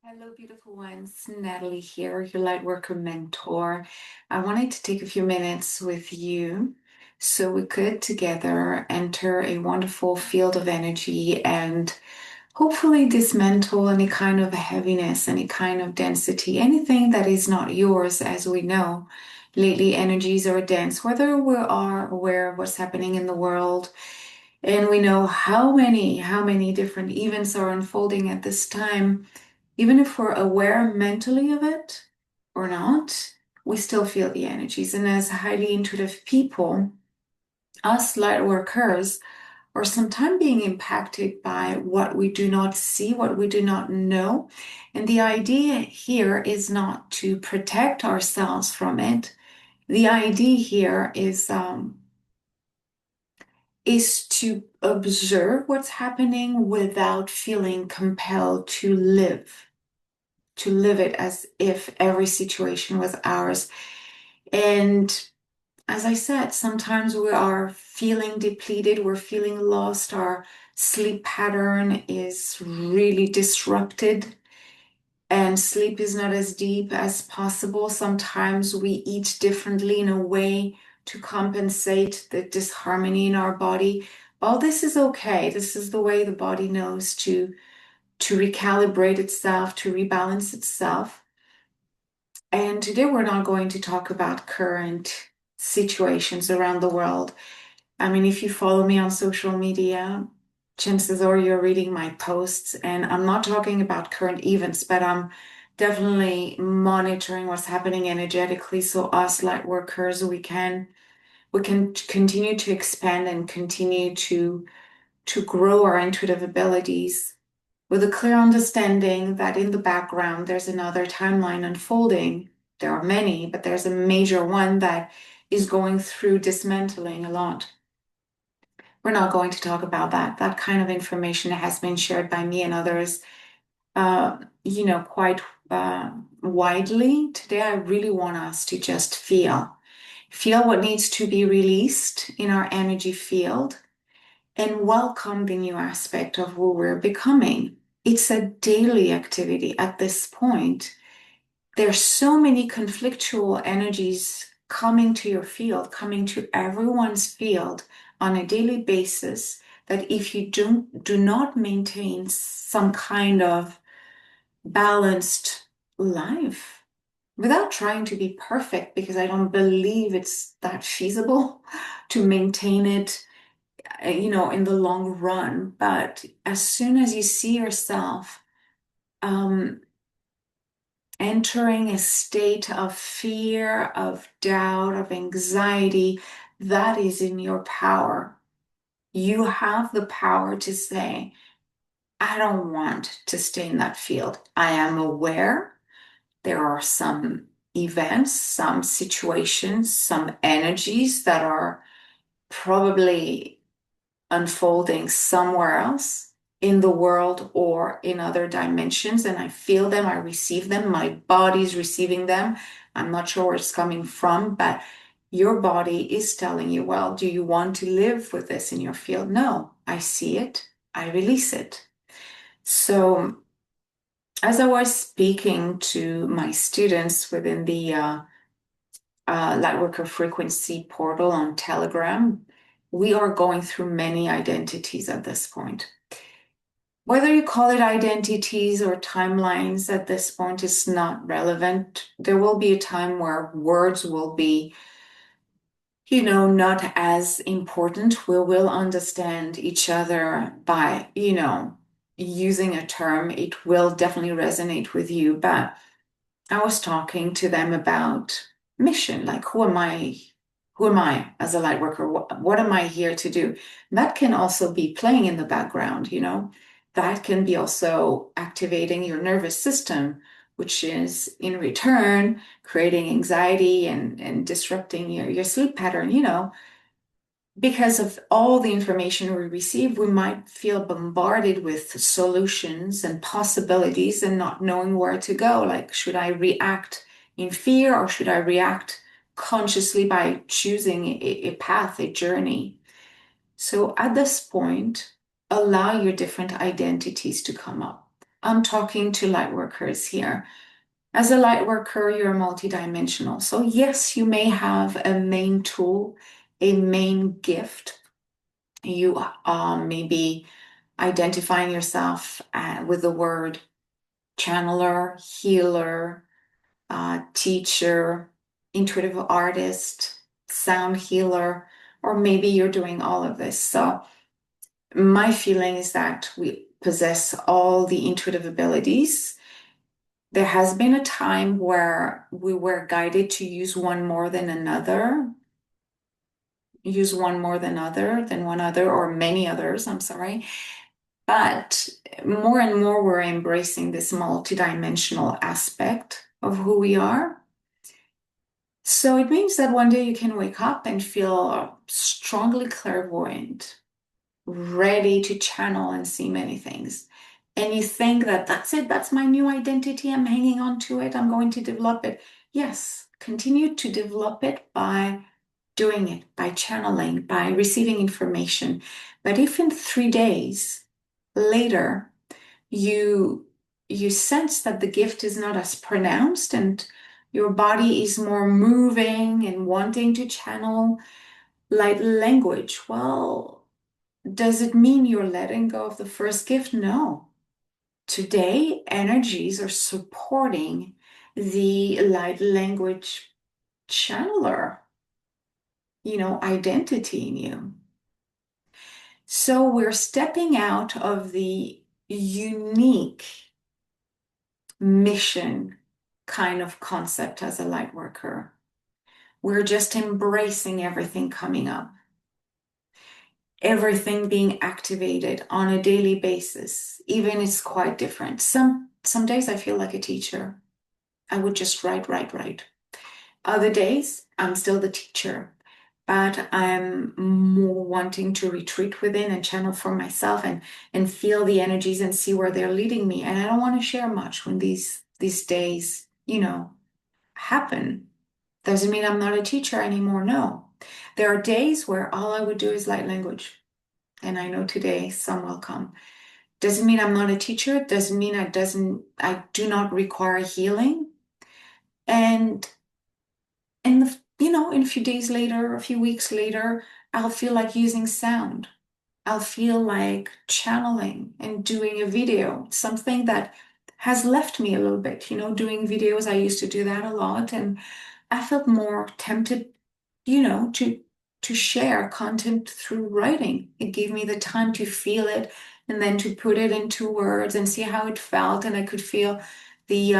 Hello, beautiful ones. Natalie here, your Lightworker mentor. I wanted to take a few minutes with you so we could together enter a wonderful field of energy and hopefully dismantle any kind of heaviness, any kind of density, anything that is not yours. As we know, lately energies are dense, whether we are aware of what's happening in the world. And we know how many different events are unfolding at this time. Even if we're aware mentally of it or not, we still feel the energies. And as highly intuitive people, us light workers are sometimes being impacted by what we do not see, what we do not know. And the idea here is not to protect ourselves from it. The idea here is to observe what's happening without feeling compelled to live it as if every situation was ours. And as I said, sometimes we are feeling depleted, we're feeling lost, our sleep pattern is really disrupted, and sleep is not as deep as possible. Sometimes we eat differently in a way to compensate the disharmony in our body. All this is okay. This is the way the body knows to recalibrate itself, to rebalance itself. And today we're not going to talk about current situations around the world. I mean, if you follow me on social media, chances are you're reading my posts, and I'm not talking about current events, but I'm definitely monitoring what's happening energetically. So us light workers, we can continue to expand and continue to grow our intuitive abilities with a clear understanding that in the background there's another timeline unfolding. There are many, but there's a major one that is going through dismantling a lot. We're not going to talk about that. That kind of information has been shared by me and others, quite widely. Today, I really want us to just feel what needs to be released in our energy field and welcome the new aspect of who we're becoming. It's a daily activity at this point. There's so many conflictual energies coming to your field, coming to everyone's field on a daily basis that if you do not maintain some kind of balanced life without trying to be perfect, because I don't believe it's that feasible to maintain it in the long run. But as soon as you see yourself um, entering a state of fear, of doubt, of anxiety, that is in your power. You have the power to say, I don't want to stay in that field. I am aware there are some events, some situations, some energies that are probably unfolding somewhere else in the world or in other dimensions. And I feel them, I receive them, my body's receiving them. I'm not sure where it's coming from, but your body is telling you, well, do you want to live with this in your field? No, I see it, I release it. So, as I was speaking to my students within the Lightworker frequency portal on Telegram, we are going through many identities at this point. Whether you call it identities or timelines at this point is not relevant. There will be a time where words will be, not as important. We will understand each other by, using a term. It will definitely resonate with you. But I was talking to them about mission, like who am I? Who am I as a light worker? What am I here to do? That can also be playing in the background, That can be also activating your nervous system, which is in return creating anxiety and disrupting your sleep pattern, because of all the information we receive, we might feel bombarded with solutions and possibilities and not knowing where to go. Like, should I react in fear or should I react consciously by choosing a path, a journey? So at this point, allow your different identities to come up. I'm talking to light workers here. As a light worker, you're multidimensional. So yes, you may have a main tool, a main gift. You maybe identifying yourself with the word channeler, healer, teacher, intuitive artist, sound healer, or maybe you're doing all of this. So my feeling is that we possess all the intuitive abilities. There has been a time where we were guided to use one more than one other, or many others, I'm sorry. But more and more, we're embracing this multidimensional aspect of who we are. So it means that one day you can wake up and feel strongly clairvoyant, ready to channel and see many things. And you think that that's it, that's my new identity, I'm hanging on to it, I'm going to develop it. Yes, continue to develop it by doing it, by channeling, by receiving information. But if in 3 days later you you sense that the gift is not as pronounced and your body is more moving and wanting to channel light language, well, does it mean you're letting go of the first gift? No. Today, energies are supporting the light language channeler, identity in you. So we're stepping out of the unique mission kind of concept as a light worker. We're just embracing everything coming up, everything being activated on a daily basis. Even it's quite different. Some days I feel like a teacher. I would just write, write, write. Other days I'm still the teacher, but I'm more wanting to retreat within and channel for myself and feel the energies and see where they're leading me. And I don't want to share much when these days, happen. Doesn't mean I'm not a teacher anymore. No. There are days where all I would do is light language. And I know today some will come. Doesn't mean I'm not a teacher. Doesn't mean I do not require healing. And in a few days later, a few weeks later, I'll feel like using sound. I'll feel like channeling and doing a video, something that has left me a little bit. Doing videos, I used to do that a lot, and I felt more tempted, to share content through writing. It gave me the time to feel it and then to put it into words and see how it felt, and I could feel the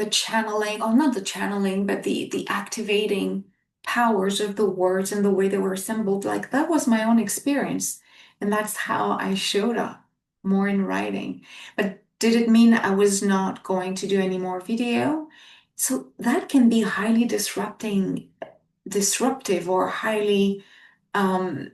channeling, or not the channeling, but the activating powers of the words and the way they were assembled. Like that was my own experience. And that's how I showed up more in writing. But did it mean I was not going to do any more video? So that can be highly disruptive, or highly um,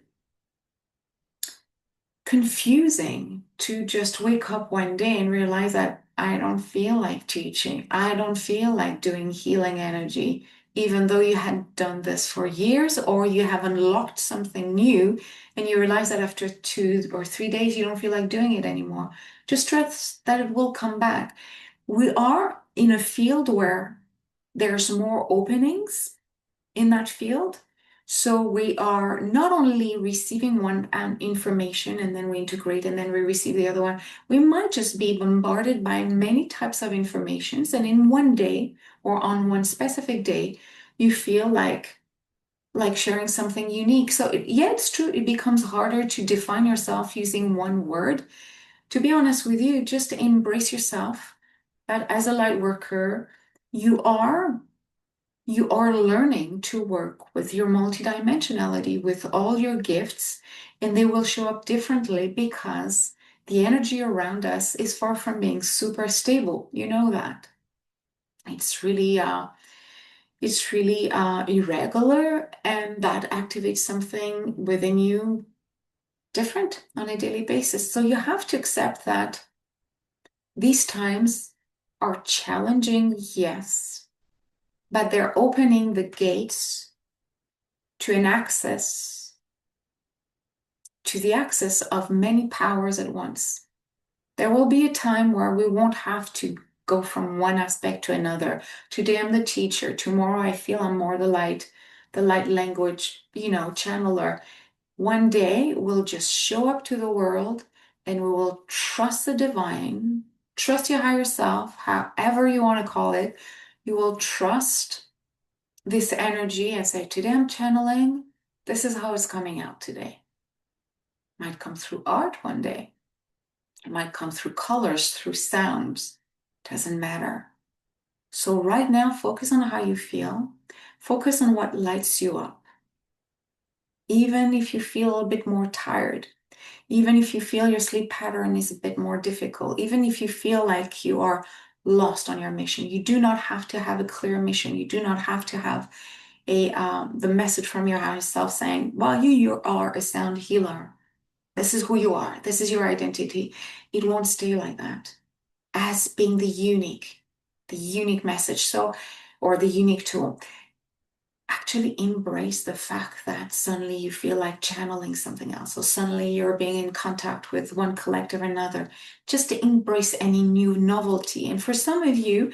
confusing to just wake up one day and realize that I don't feel like teaching. I don't feel like doing healing energy, even though you had done this for years, or you have unlocked something new and you realize that after 2 or 3 days you don't feel like doing it anymore. Just trust that it will come back. We are in a field where there's more openings in that field. So we are not only receiving one information and then we integrate and then we receive the other one. We might just be bombarded by many types of informations, and in one day or on one specific day, you feel like sharing something unique. So yeah, it's true. It becomes harder to define yourself using one word. To be honest with you, just embrace yourself. That as a light worker, you are you are learning to work with your multidimensionality, with all your gifts, and they will show up differently because the energy around us is far from being super stable. You know that. It's really irregular, and that activates something within you different on a daily basis. So you have to accept that these times are challenging, yes, but they're opening the gates to an access to the access of many powers at once. There will be a time where we won't have to go from one aspect to another. Today I'm the teacher. Tomorrow I feel I'm more the light language, channeler. One day we'll just show up to the world and we will trust the divine, trust your higher self, however you want to call it. You will trust this energy and say, today I'm channeling. This is how it's coming out today. Might come through art one day. It might come through colors, through sounds. Doesn't matter. So right now, focus on how you feel. Focus on what lights you up. Even if you feel a bit more tired, even if you feel your sleep pattern is a bit more difficult, even if you feel like you are lost on your mission, you do not have to have a clear mission. You do not have to have the message from your higher self saying, well, you are a sound healer. This is who you are. This is your identity. It won't stay like that as being the unique message. So, or the unique tool. Actually embrace the fact that suddenly you feel like channeling something else, or suddenly you're being in contact with one collective or another, just to embrace any new novelty. And for some of you,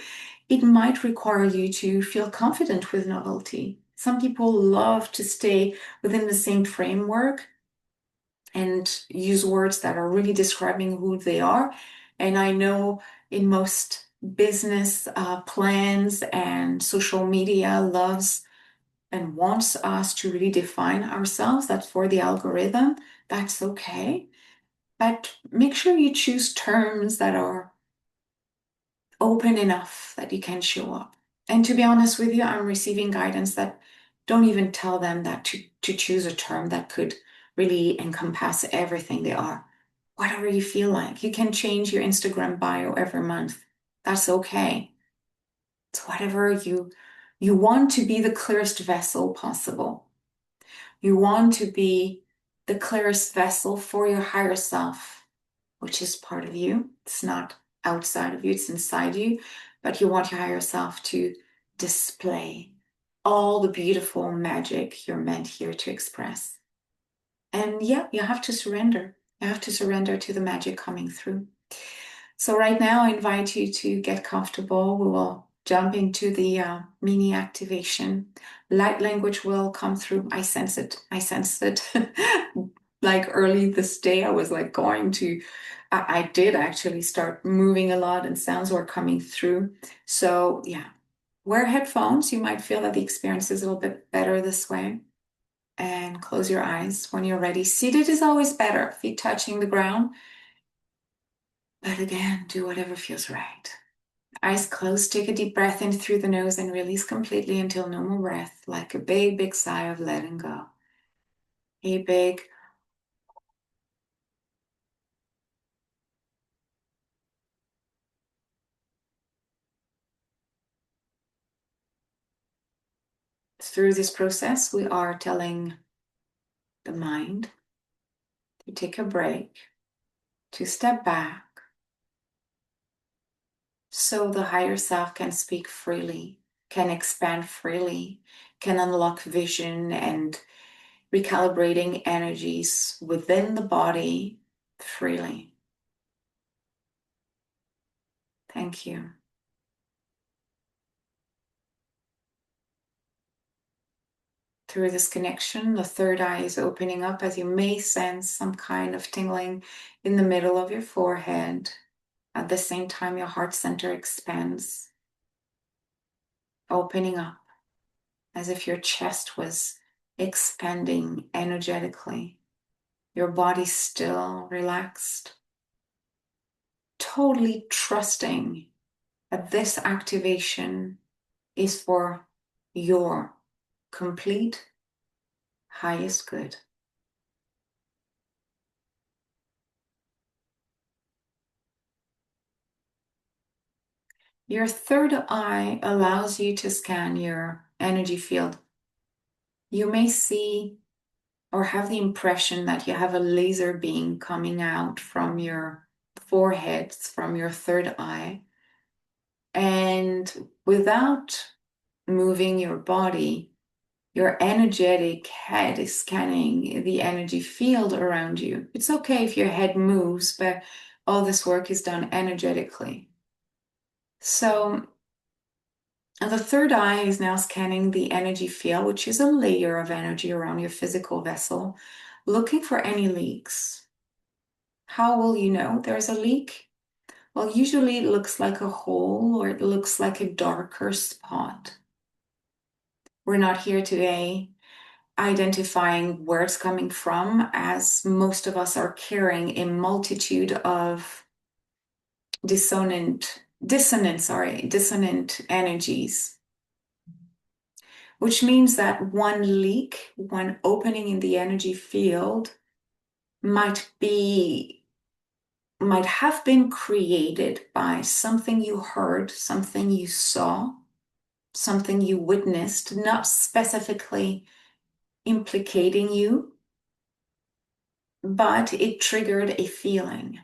it might require you to feel confident with novelty. Some people love to stay within the same framework and use words that are really describing who they are. And I know in most business plans and social media loves and wants us to really define ourselves. That for the algorithm, that's okay. But make sure you choose terms that are open enough that you can show up. And to be honest with you, I'm receiving guidance that don't even tell them that to choose a term that could really encompass everything they are. Whatever you feel like. You can change your Instagram bio every month. That's okay. It's whatever you want to be the clearest vessel possible. You want to be the clearest vessel for your higher self, which is part of you. It's not outside of you, it's inside you. But you want your higher self to display all the beautiful magic you're meant here to express. And yeah, you have to surrender. You have to surrender to the magic coming through. So right now, I invite you to get comfortable. We will jump into the mini activation. Light language will come through. I sense it. I sensed it. Like early this day, I was like I did actually start moving a lot and sounds were coming through. So yeah, wear headphones. You might feel that the experience is a little bit better this way. And close your eyes when you're ready. Seated is always better, feet touching the ground. But again, do whatever feels right. Eyes closed, take a deep breath in through the nose and release completely until no more breath, like a big, big sigh of letting go. A big through this process, we are telling the mind to take a break, to step back, so the higher self can speak freely, can expand freely, can unlock vision and recalibrating energies within the body freely. Thank you. Through this connection, the third eye is opening up as you may sense some kind of tingling in the middle of your forehead. At the same time, your heart center expands, opening up as if your chest was expanding energetically. Your body still relaxed, totally trusting that this activation is for your complete highest good. Your third eye allows you to scan your energy field. You may see or have the impression that you have a laser beam coming out from your forehead, from your third eye. And without moving your body, your energetic head is scanning the energy field around you. It's okay if your head moves, but All this work is done energetically. So and the third eye is now scanning the energy field, which is a layer of energy around your physical vessel, looking for any leaks. How will you know there's a leak? Well, usually it looks like a hole or it looks like a darker spot. We're not here today identifying where it's coming from, as most of us are carrying a multitude of dissonant energies, which means that one leak, one opening in the energy field might be, might have been created by something you heard, something you saw, something you witnessed, not specifically implicating you, but it triggered a feeling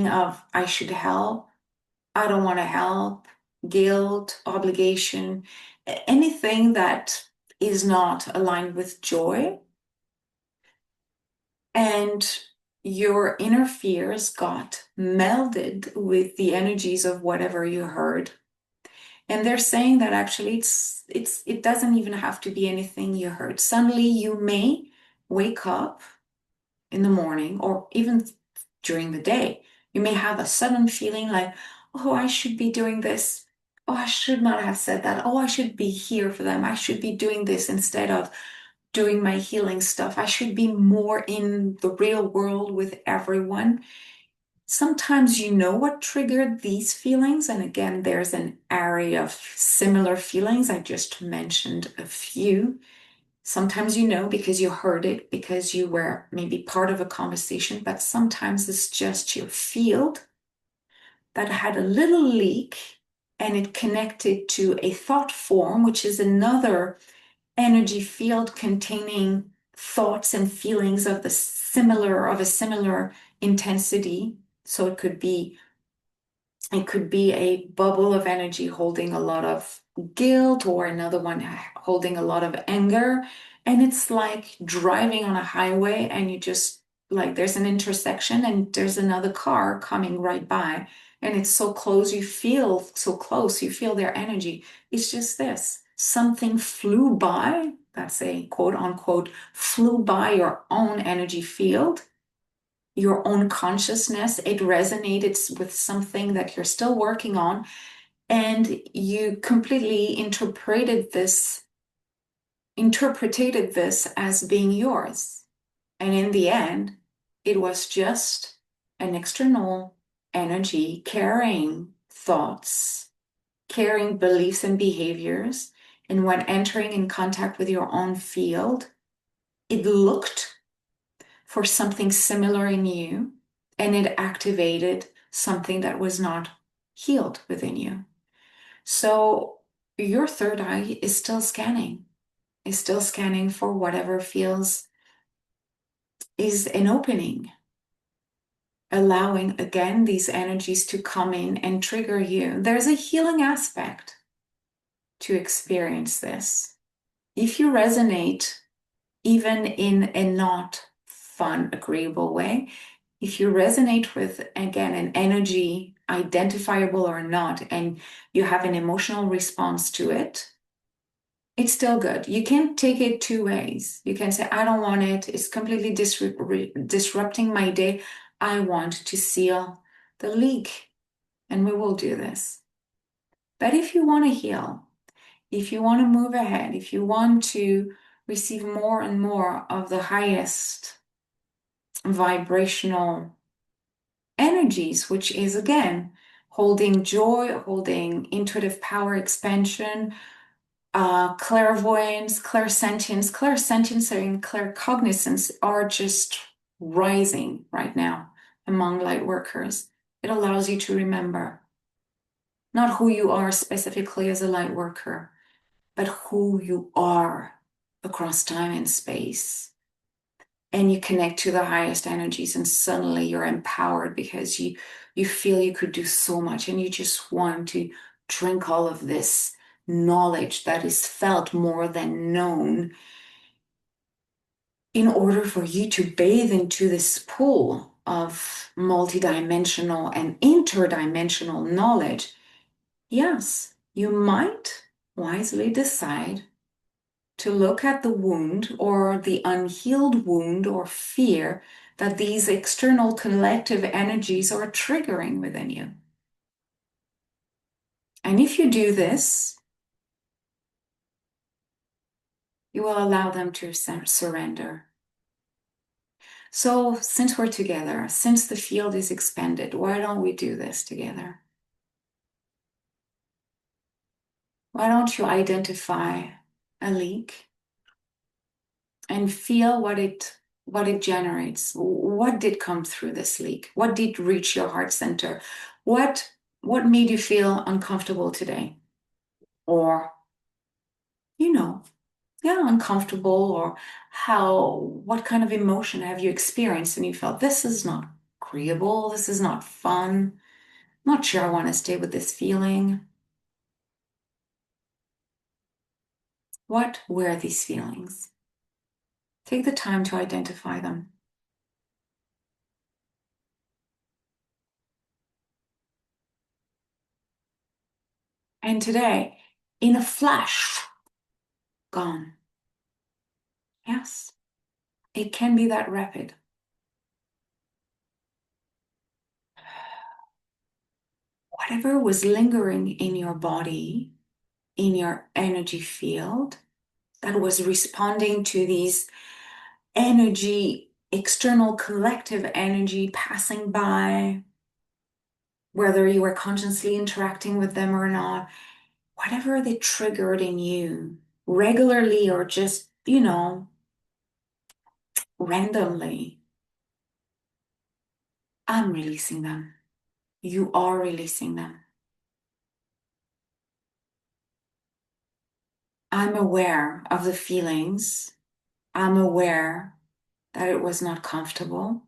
of I should help, I don't want to help, guilt, obligation, anything that is not aligned with joy. And your inner fears got melded with the energies of whatever you heard. And they're saying that actually it doesn't even have to be anything you heard. Suddenly you may wake up in the morning or even during the day. You may have a sudden feeling like, oh, I should be doing this. Oh, I should not have said that. Oh, I should be here for them. I should be doing this instead of doing my healing stuff. I should be more in the real world with everyone. Sometimes you know what triggered these feelings. And again, there's an array of similar feelings. I just mentioned a few. Sometimes you know because you heard it, because you were maybe part of a conversation, but sometimes it's just your field that had a little leak and it connected to a thought form, which is another energy field containing thoughts and feelings of a similar intensity. So it could be a bubble of energy holding a lot of guilt or another one holding a lot of anger. And it's like driving on a highway and you just like there's an intersection and there's another car coming right by. And it's so close, you feel so close, you feel their energy. It's just this. Something flew by, that's a quote unquote, flew by your own energy field, your own consciousness. It resonated with something that you're still working on, and you completely interpreted this as being yours. And in the end, it was just an external energy carrying thoughts, carrying beliefs and behaviors. And when entering in contact with your own field, it looked for something similar in you and it activated something that was not healed within you. So your third eye is still scanning for whatever feels is an opening, allowing again these energies to come in and trigger you. There's a healing aspect to experience this. If you resonate, even in a not fun, agreeable way, if you resonate with, again, an energy, identifiable or not, and you have an emotional response to it, it's still good. You can take it two ways. You can say, I don't want it. It's completely disrupting my day. I want to seal the leak, and we will do this. But if you want to heal, if you want to move ahead, if you want to receive more and more of the highest vibrational energies, which is again holding joy, holding intuitive power expansion, clairvoyance, clairsentience, and claircognizance are just rising right now among light workers. It allows you to remember not who you are specifically as a light worker, but who you are across time and space. And you connect to the highest energies, and suddenly you're empowered because you feel you could do so much, and you just want to drink all of this knowledge that is felt more than known in order for you to bathe into this pool of multidimensional and interdimensional knowledge, yes, you might wisely decide to look at the wound or the unhealed wound or fear that these external collective energies are triggering within you. And if you do this, you will allow them to surrender. So, since we're together, since the field is expanded, why don't we do this together? Why don't you identify a leak and feel what it generates? What did come through this leak? What did reach your heart center? What what made you feel uncomfortable today? Or, you know, yeah, uncomfortable, or what kind of emotion have you experienced and you felt this is not agreeable, this is not fun, not sure I want to stay with this feeling. What were these feelings? Take the time to identify them. And today, in a flash, gone. Yes, it can be that rapid. Whatever was lingering in your body, in your energy field, that was responding to these energy, external collective energy passing by, whether you were consciously interacting with them or not, whatever they triggered in you regularly or just, randomly, I'm releasing them. You are releasing them. I'm aware of the feelings. I'm aware that it was not comfortable.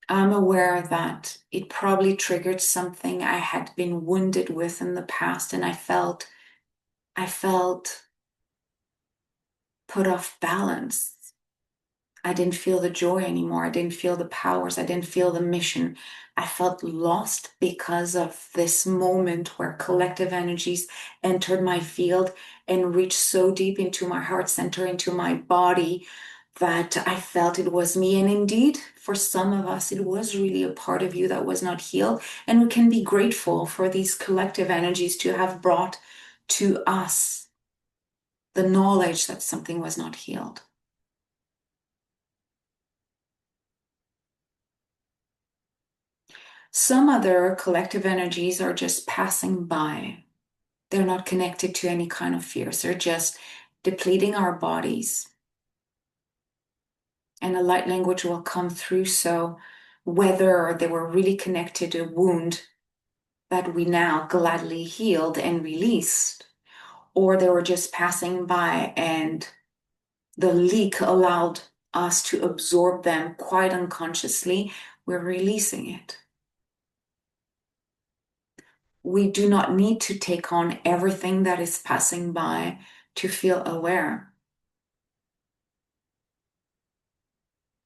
I'm aware that it probably triggered something I had been wounded with in the past, and I felt put off balance. I didn't feel the joy anymore. I didn't feel the powers. I didn't feel the mission. I felt lost because of this moment where collective energies entered my field and reached so deep into my heart center, into my body, that I felt it was me. And indeed, for some of us, it was really a part of you that was not healed. And we can be grateful for these collective energies to have brought to us the knowledge that something was not healed. Some other collective energies are just passing by. They're not connected to any kind of fears. They're just depleting our bodies. And the light language will come through. So whether they were really connected to a wound that we now gladly healed and released, or they were just passing by and the leak allowed us to absorb them quite unconsciously, we're releasing it. We do not need to take on everything that is passing by to feel aware.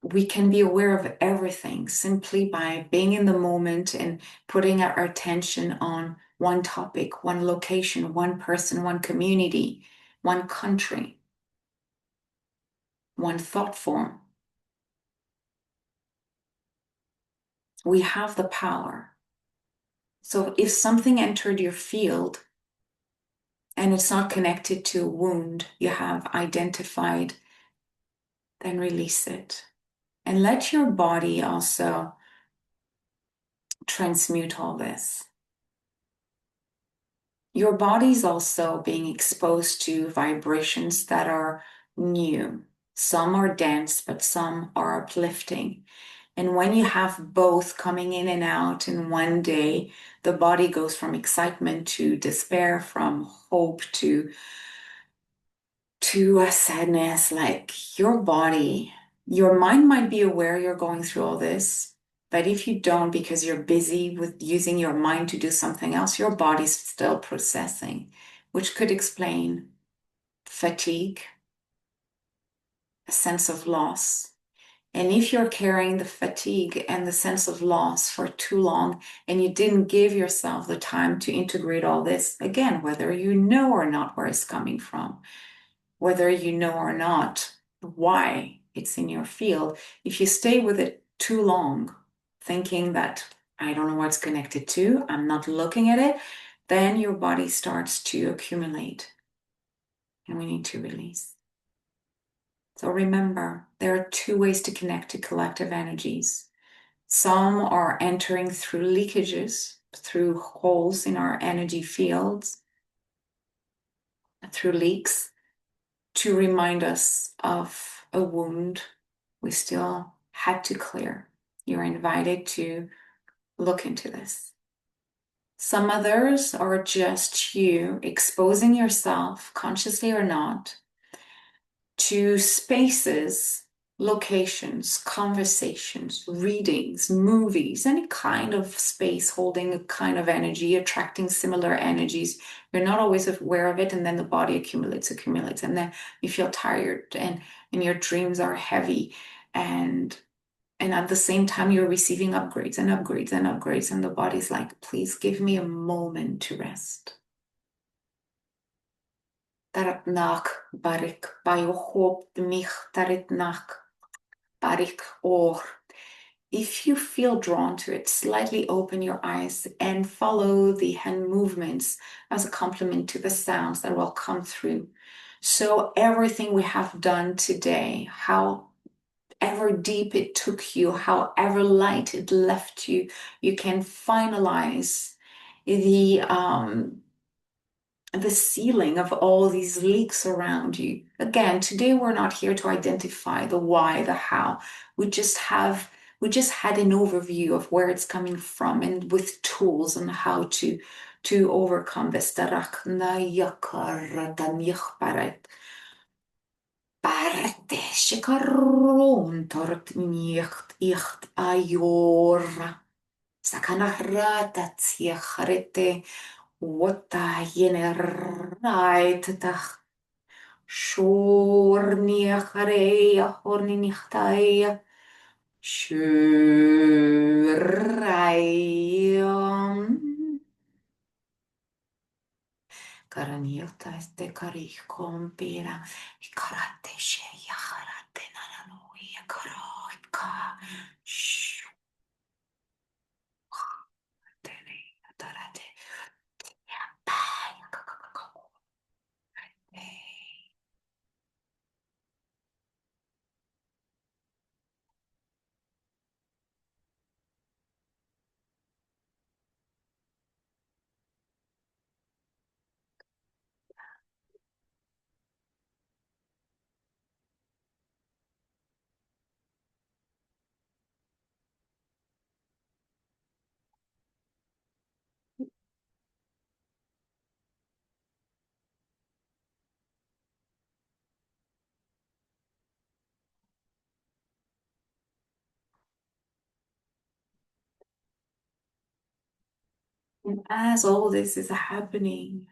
We can be aware of everything simply by being in the moment and putting our attention on one topic, one location, one person, one community, one country, one thought form. We have the power. So if something entered your field and it's not connected to a wound you have identified, then release it. And let your body also transmute all this. Your body's also being exposed to vibrations that are new. Some are dense, but some are uplifting. And when you have both coming in and out in one day, the body goes from excitement to despair, from hope to a sadness. Like your mind might be aware you're going through all this, but if you don't, because you're busy with using your mind to do something else, your body's still processing, which could explain fatigue, a sense of loss. And if you're carrying the fatigue and the sense of loss for too long and you didn't give yourself the time to integrate all this, again, whether you know or not where it's coming from, whether you know or not why it's in your field, if you stay with it too long, thinking that I don't know what's connected to, I'm not looking at it, then your body starts to accumulate and we need to release. So remember, there are two ways to connect to collective energies. Some are entering through leakages, through holes in our energy fields, through leaks, to remind us of a wound we still had to clear. You're invited to look into this. Some others are just you exposing yourself, consciously or not, to spaces, locations, conversations, readings, movies, any kind of space holding a kind of energy, attracting similar energies. You're not always aware of it, and then the body accumulates, and then you feel tired and your dreams are heavy and at the same time you're receiving upgrades and upgrades and upgrades, and the body's like, please give me a moment to rest. Taratnak barik bayohop mich taritnak barik or. If you feel drawn to it, slightly open your eyes and follow the hand movements as a complement to the sounds that will come through. So everything we have done today, however deep it took you, however light it left you, you can finalize the sealing of all these leaks around you. Again, today we're not here to identify the why, the how. We just had an overview of where it's coming from and with tools on how to overcome this. Parte shikaron tort nicht icht ayora. Sakanarata tsiacharete wata yenerait shorniachareia horninichtaia shuraiam. Karaniota este karich compira karate sheya karate nanano yakaraika shu tene tarate ya pa And as all this is happening,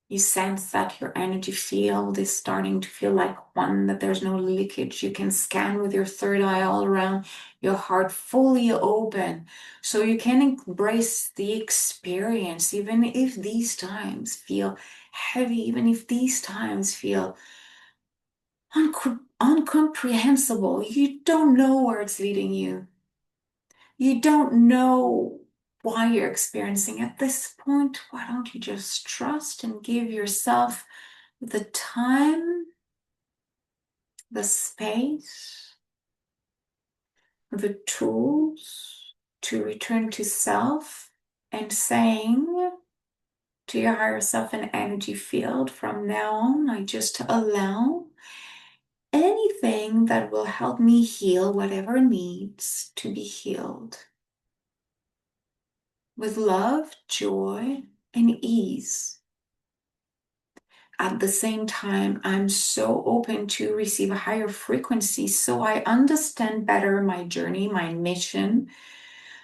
you sense that your energy field is starting to feel like one, that there's no leakage. You can scan with your third eye all around, your heart fully open. So you can embrace the experience, even if these times feel heavy, even if these times feel incomprehensible. You don't know where it's leading you. You don't know why you're experiencing at this point. Why don't you just trust and give yourself the time, the space, the tools to return to self and saying to your higher self and energy field, from now on, I just allow anything that will help me heal whatever needs to be healed with love, joy, and ease. At the same time, I'm so open to receive a higher frequency so I understand better my journey, my mission,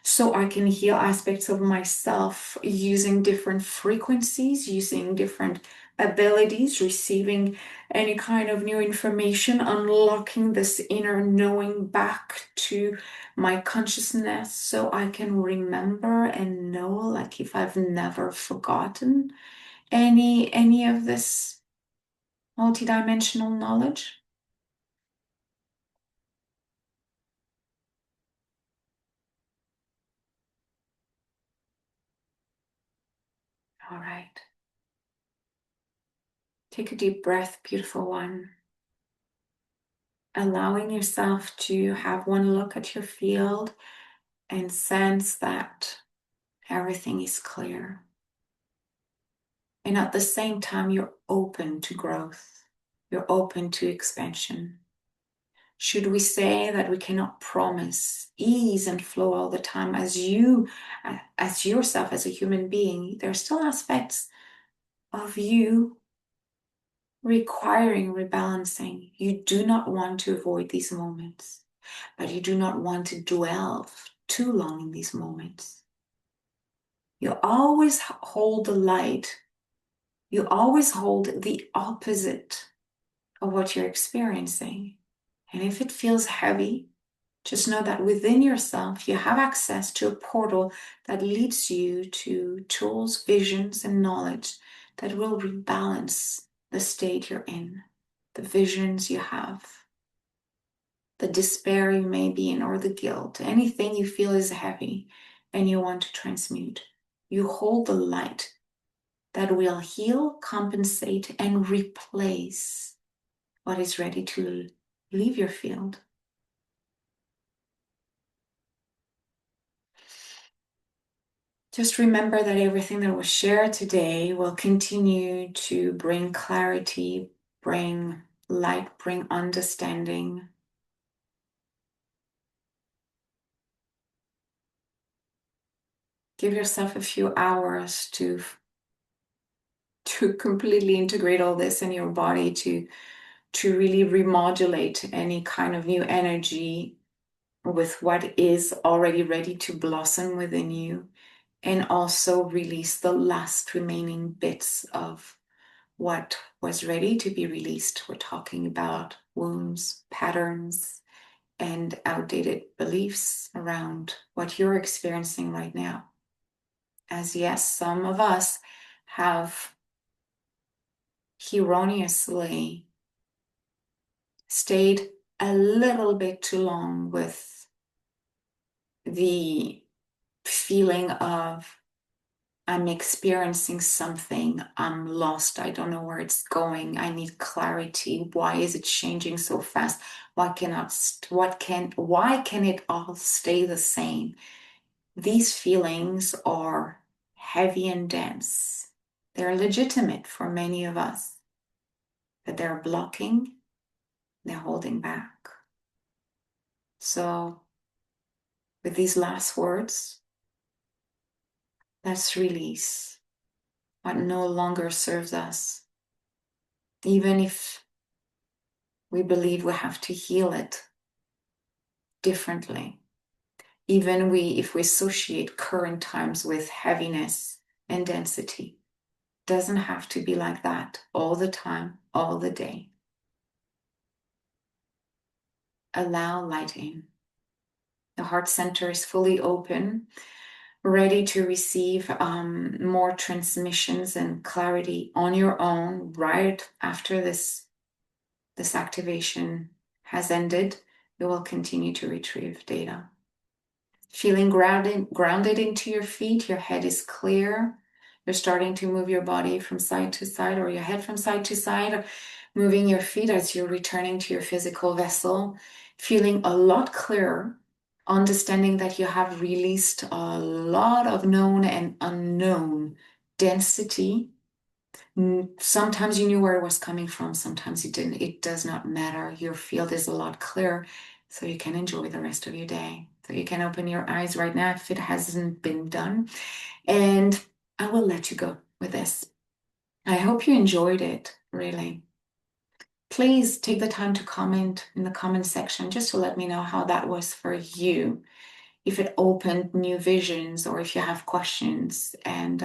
so I can heal aspects of myself using different frequencies, using different abilities, receiving any kind of new information, unlocking this inner knowing back to my consciousness so I can remember and know, like if I've never forgotten any of this multidimensional knowledge. All right. Take a deep breath, beautiful one. Allowing yourself to have one look at your field and sense that everything is clear. And at the same time, you're open to growth. You're open to expansion. Should we say that we cannot promise ease and flow all the time as yourself, as a human being, there are still aspects of you requiring rebalancing. You do not want to avoid these moments, but you do not want to dwell too long in these moments. You always hold the light. You always hold the opposite of what you're experiencing. And if it feels heavy, just know that within yourself, you have access to a portal that leads you to tools, visions, and knowledge that will rebalance the state you're in, the visions you have, the despair you may be in, or the guilt, anything you feel is heavy and you want to transmute. You hold the light that will heal, compensate, and replace what is ready to leave your field. Just remember that everything that was shared today will continue to bring clarity, bring light, bring understanding. Give yourself a few hours to completely integrate all this in your body, to really remodulate any kind of new energy with what is already ready to blossom within you, and also release the last remaining bits of what was ready to be released. We're talking about wounds, patterns, and outdated beliefs around what you're experiencing right now. As yes, some of us have erroneously stayed a little bit too long with the feeling of I'm experiencing something, I'm lost, I don't know where it's going, I need clarity. Why is it changing so fast? Why can it all stay the same? These feelings are heavy and dense. They're legitimate for many of us, but they're blocking, they're holding back. So with these last words, let's release what no longer serves us, even if we believe we have to heal it differently. Even if we associate current times with heaviness and density, doesn't have to be like that all the time, all the day. Allow light in. The heart center is fully open, ready to receive more transmissions and clarity on your own right after this activation has ended. You will continue to retrieve data. Feeling grounded into your feet, your head is clear. You're starting to move your body from side to side, or your head from side to side, moving your feet as you're returning to your physical vessel, feeling a lot clearer, understanding that you have released a lot of known and unknown density. Sometimes you knew where it was coming from, sometimes you didn't. It does not matter. Your field is a lot clearer, so you can enjoy the rest of your day. So you can open your eyes right now if it hasn't been done. And I will let you go with this. I hope you enjoyed it, really. Please take the time to comment in the comment section just to let me know how that was for you. if it opened new visions or if you have questions. And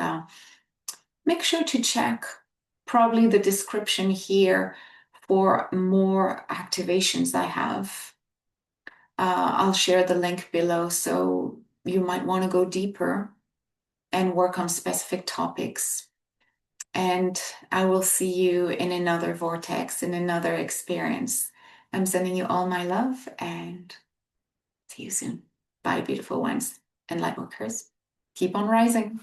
make sure to check probably the description here for more activations I have. I'll share the link below, so you might want to go deeper and work on specific topics. And I will see you in another vortex, in another experience. I'm sending you all my love and see you soon. Bye, beautiful ones and lightworkers. Keep on rising.